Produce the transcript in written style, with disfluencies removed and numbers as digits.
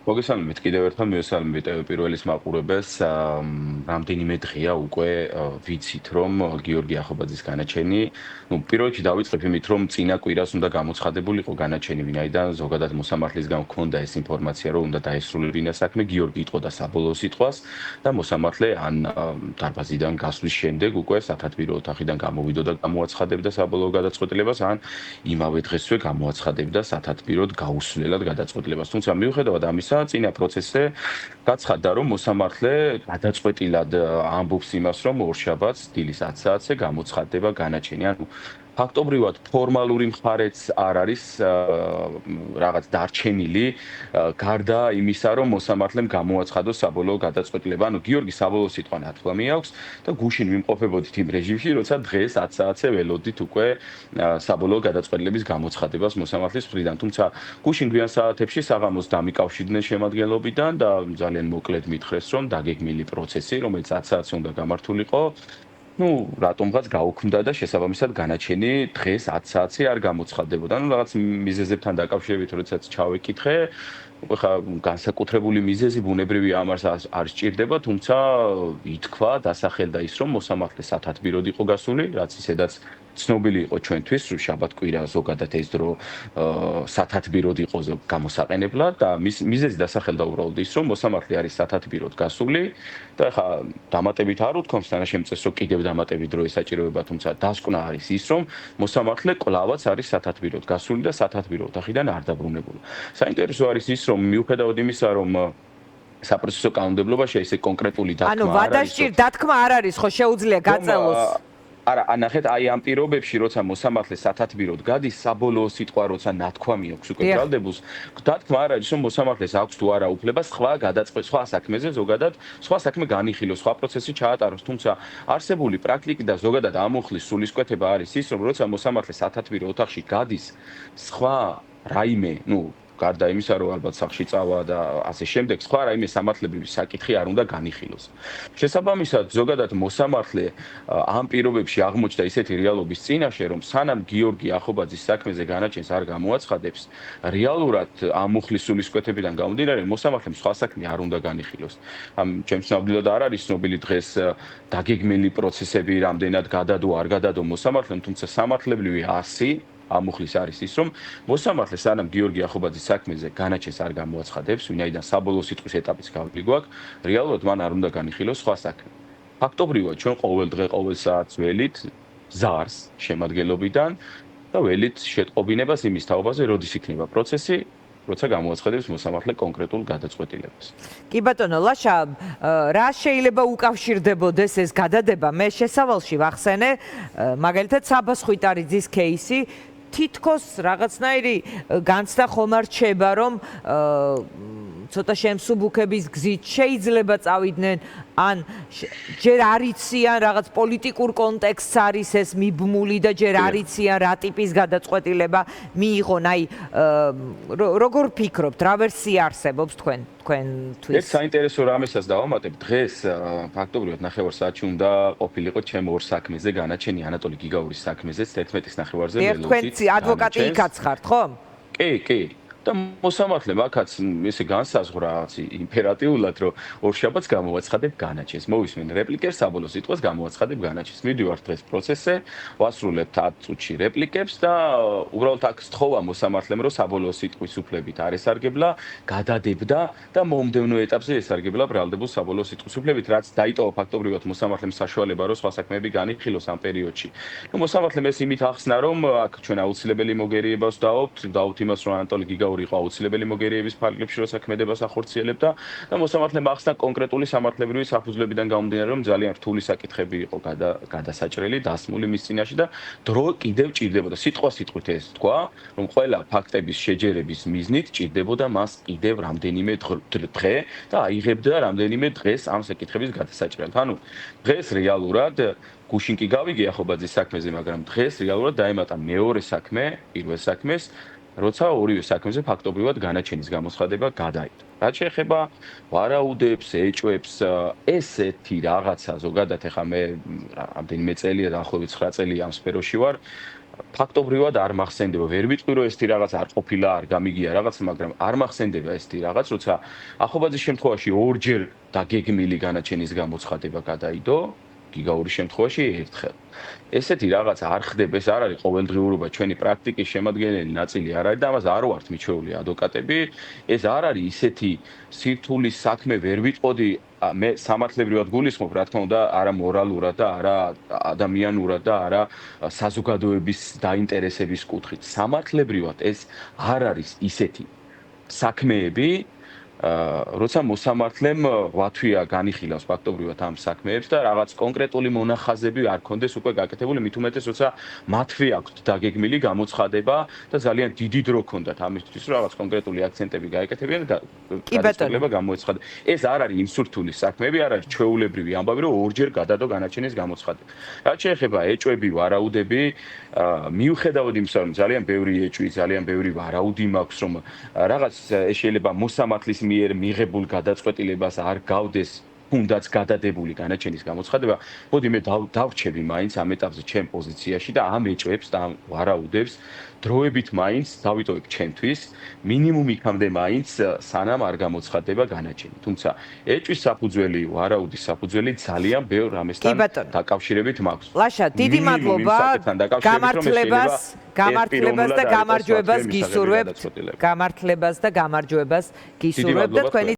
მოგესალმებით კიდევ ერთხელ მივესალმებით პირველის მაყურებელს რამდენიმე დღეა უკვე ვიცით რომ გიორგი ახობაძის განაჩენი პირველ რიგში დავიწყებ იმით რომ წინა კვირას უნდა გამოცხადებულიყო განაჩენი ვინაიდან ზოგადად მოსამართლისგან ჰქონდა ეს ინფორმაცია რომ უნდა დაესრულებინა საქმე გიორგი იტყოდა და საბოლოო სიტყვას და მოსამართლე ან დარბაზიდან გასვლის შემდეგ უკვე სათათბირო ოთახიდან გამოვიდო და გამოაცხადებდა საბოლოო გადაწყვეტილებას ან იმავე დღესვე გამოაცხადებდა სათათბიროდ გაუსვლელად გადაწყვეტილებას თუმცა მიუხედავად ამისა წინა პროცესზე გაცხადდა რომ მოსამართლე გადაწყვეტილად ამბობს იმას რომ ორშაბათს დილის 10 საათზე გამოცხადდება განაჩენი ანუ ფაქტობრივად ფორმალური მხარეც არ არის რაღაც დარჩენილი გარდა იმისა რომ მოსამართლემ გამოაცხადოს საბოლოო გადაწყვეტილება ანუ გიორგი საბოლოო სიტყვა ნათქვამი აქვს და გუშინ ვიმყოფებოდით იმ რეჟიმში როცა დღეს 10 საათზე ველოდით უკვე საბოლოო გადაწყვეტილების გამოცხადებას მოსამართლის მხრიდან თუმცა გუშინ გვიან საათებში საღამოს დამიკავშირდნენ შემადგენლობიდან და ძალიან მოკლედ მითხრეს რომ დაგეგმილი პროცესი რომელიც 10 საათზე უნდა გამართულიყო რატომღაც გაუქმდა და შესაბამისად განაჩენი დღეს 10 საათზე არ გამოცხადდებოდა. რაღაც მიზეზებთან დაკავშირებით როდესაც ჩავეკითხე, ხა განსაკუთრებული მიზეზი ბუნებრივია ამას არ სჭირდება, თუმცა ითქვა, დასახელდა ის, რომ მოსამართლე სათათბიროდ იყო გასული, რაც ისედაც ცნობილი იყო ჩვენთვის, რომ შაბათ-კვირა ზოგადად ეს დრო სათათბიროდ იყო გამოსაყენებლად და მიზეზი დასახელდა უბრალოდ ის, რომ მოსამართლე არის სათათბიროდ გასული და ხა დამატებით არ უთქვამს თანაშემწეს, რომ კიდევ დამატებით დრო ესაჭიროება, თუმცა დასკვნა არის ის, რომ მოსამართლე კვლავაც არის სათათბიროდ გასული და სათათბირო ოთახიდან არ დაბრუნებულა. საინტერესო არის ის, რომ მიუხედავად იმისა, რომ საპროცესო კანონმდებლობაში ესე კონკრეტული დათქმა არ არის. ანუ ვადასჭირ დათქმა არ არის, ხო შეუძლია გაწელოს. არა, ანახეთ, აი ამ პირობებში, როცა მოსამართლე სათათბიროდ გადის, საბოლოო სიტყვა როცა ნათქვამი აქვს უკვე ბრალდებულს, დათქმა არ არის, რომ მოსამართლეს აქვს თუ არა უფლება სხვა საქმეზე ზოგადად, სხვა საქმე განიხილოს, სხვა პროცესი ჩაატაროს, თუმცა არსებული პრაქტიკი და ზოგადად ამოხლის სულისკვეთება არის ის, რომ როცა მოსამართლე სათათბირო ოთახში გადის, სხვა რაიმე, გარდა იმისა, რომ ალბათ სახში წავა და ასე შემდეგ, სხვა რაიმე სამართლებრივი საკითხი არ უნდა განიხილოს. შესაბამისად, ზოგადად მოსამართლე ამ პირობებში აღმოჩნდა ისეთი რეალობის წინაშე, რომ სანამ გიორგი ახობაძის საქმეზე განაჩენს არ გამოაცხადებს, რეალურად ამ მუხლის სულისკვეთებიდან გამომდინარე, მოსამართლემ სხვა საქმე არ უნდა განიხილოს. ჩემს ნამდვილად არ არის ცნობილი დღეს დაგეგმილი პროცესები რამდენად გადადო, არ გადადო მოსამართლემ, თუმცა სამართლებრივი ასი ამუხლის არის ის, რომ მოსამართლე სანამ გიორგი ახობაძის საქმეზე განაჩენს არ გამოაცხადებს, ვინაიდან საბოლოო სიტყვის ეტაპის გავლის გვაქვს, რეალურად მან არ უნდა განიხილოს სხვა საქმე. ფაქტობრივად ჩვენ ყოველ დღე, ყოველ საათს ველით ზარს შემადგენლობიდან და ველით შეტყობინებას იმის თაობაზე, როდის იქნება პროცესი, როცა გამოაცხადებს მოსამართლე კონკრეტულ გადაწყვეტილებას. კი ბატონო, ლაშა, რა შეიძლება უკავშირდებოდეს ეს გადადება? მე შესავალში ვახსენე, მაგალითად საბას ხვიტარიძის кейსი თითქოს რაღაცნაირი განცდა ხომ არ რჩება, რომ ცოტა შემსუბუქების გზით შეიძლება წავიდნენ ან ჯერ არ იციან რაღაც პოლიტიკურ კონტექსტს არის ეს მიბმული და ჯერ არ იციან რა ტიპის გადაწყვეტილება მიიღონ. აი როგორ ფიქრობთ, რა ვერსია არსებობს თქვენთვის? ერთ საინტერესო რამესაც დავამატებ, დღეს ფაქტობრივად 9 საათში უნდა ყოფილიყო ჩემ ორ საქმეზე განაჩენი ანატოლი გიგაურის საქმეზე 11-ის 9-ზე ველოდით. თქვენ ადვოკატი იქაც ხართ, ხო? კი. და მოსამართლე მაგაც ესე განსაზღვრა იმპერატიულად რომ ორშაბათს გამოაცხადებ განაჩენს. მოვისმენ რეპლიკებს, საბოლოო სიტყვას გამოაცხადებ განაჩენს. მივდივართ დღეს პროცესზე, ვასრულებთ 10 წუთში რეპლიკებს და უბრალოდ აქ სთხოვა მოსამართლემ რომ საბოლოო სიტყვის უფლებით არ ესარგებლა, გადადებდა და მომდევნო ეტაპზე ესარგებლა ბრალდებულ საბოლოო სიტყვის უფლებით, რაც დაიტოვა ფაქტობრივად მოსამართლემ საშუალება რომ სხვა საქმეები განიხილოს ამ პერიოდში. მოსამართლემ ეს იმით ახსნა რომ აქ ჩვენ აუცილებელი მოგერიებას დავთ იმას რომ ანატოლი გიგაური იყო აუცილებელი მოგერიების ფარგლებში რო საქმედებას ახორციელებდა და მოსამართლემ ახსნა კონკრეტული სამართლებრივი საფუძვლებიდან გამომდინარე რომ ძალიან რთული საკითხები იყო გადასაჭრელი, დასმული მის წინაშე და დრო კიდევ ჭირდებოდა. სიტყვით ეს თქვა, რომ ყველა ფაქტების შეჯერების მიზნით ჭირდებოდა მას კიდევ რამდენიმე დღე და აიღებდა რამდენიმე დღეს ამ საკითხების გადასაჭრელად. ანუ დღეს რეალურად გუშინ კი გავიგე ახობაძის საქმეზე, მაგრამ დღეს რეალურად დაემატა მეორე საქმე, პირველ საქმეს როცა ორივე საქმეზე ფაქტობრივად განაჩენის გამოცხადება გადაიდო. რაც შეეხება ვარაუდებს, ეჭვებს, ესეთი რაღაცა ზოგადად ეხა მე რამდენიმე წელია, დაახლოებით 9 წელი ამ სფეროში ვარ. ფაქტობრივად არ მახსენდება. ვერ ვიტყვი რომ ეს რაღაც არ ყოფილა, არ გამიგია რაღაც, მაგრამ არ მახსენდება ეს რაღაც, როცა ახობაძის შემთხვევაში ორჯერ დაგეგმილი განაჩენის გამოცხადება გადაიდო, გიგაურის შემთხვევაში ერთხელ. ესეთი რაღაც არ ხდება, ეს არ არის ყოველდღიურობა, ჩვენი პრაქტიკის შემადგენელი ნაწილი არ არის და ამას არ ვართ მიჩვეული ადვოკატები. ეს არ არის ისეთი სირთულის საქმე, ვერ ვიტყოდი მე სამართლებრივად გულისხმობ, რა თქმა უნდა, არა მორალურად და არა ადამიანურად და არა საზოგადოების დაინტერესების კუთხით. სამართლებრივად ეს არ არის ისეთი საქმეები, როცა მოსამართლემ ვათვია განიხილავს ფაქტობრივად ამ საქმეებს და რაღაც კონკრეტული მონახაზები არ კონდეს უკვე გაკეთებული, მით უმეტეს როცა მათვე აქვთ დაგეგმილი გამოცხადება და ძალიან დიდი დრო ჰქონდათ ამისთვის, რომ რაღაც კონკრეტული აქცენტები გაეკეთებიან და გადაწყვეტილება გამოეცხადა. ეს არ არის იმ სურთულის საქმეები, არ არის ჩვეულებრივი ამბავი, რომ ორჯერ გადადო განაჩენის გამოცხადება. რაც შეეხება ეჭვები, ვარაუდები, მიუხედავად იმისა, რომ ძალიან ბევრი ეჭვი, ძალიან ბევრი ვარაუდი მაქვს, რომ რაღაც შეიძლება მოსამართლის მიერ მიღებულ გადაწყვეტილებას არ გავდეს თუნდაც გადადებული განაჩენის გამოცხადება, მოდი მე დავრჩები მაინც ამ ეტაპზე ჩემ პოზიციაში და ამ ეჭვებს და ამ ვარაუდებს დროებით მაინც დავიტოვებ ჩემთვის, მინიმუმ იქამდე მაინც სანამ არ გამოცხადება განაჩენი. თუმცა ეჭვის საფუძველი, ვარაუდის საფუძველი ძალიან ბევრ რამესთან დაკავშირებით მაქვს. ლაშა, დიდი მადლობა. გამართლებას და გამარჯვებას გისურვებთ. გამართლებას და გამარჯვებას გისურვებთ და თქვენი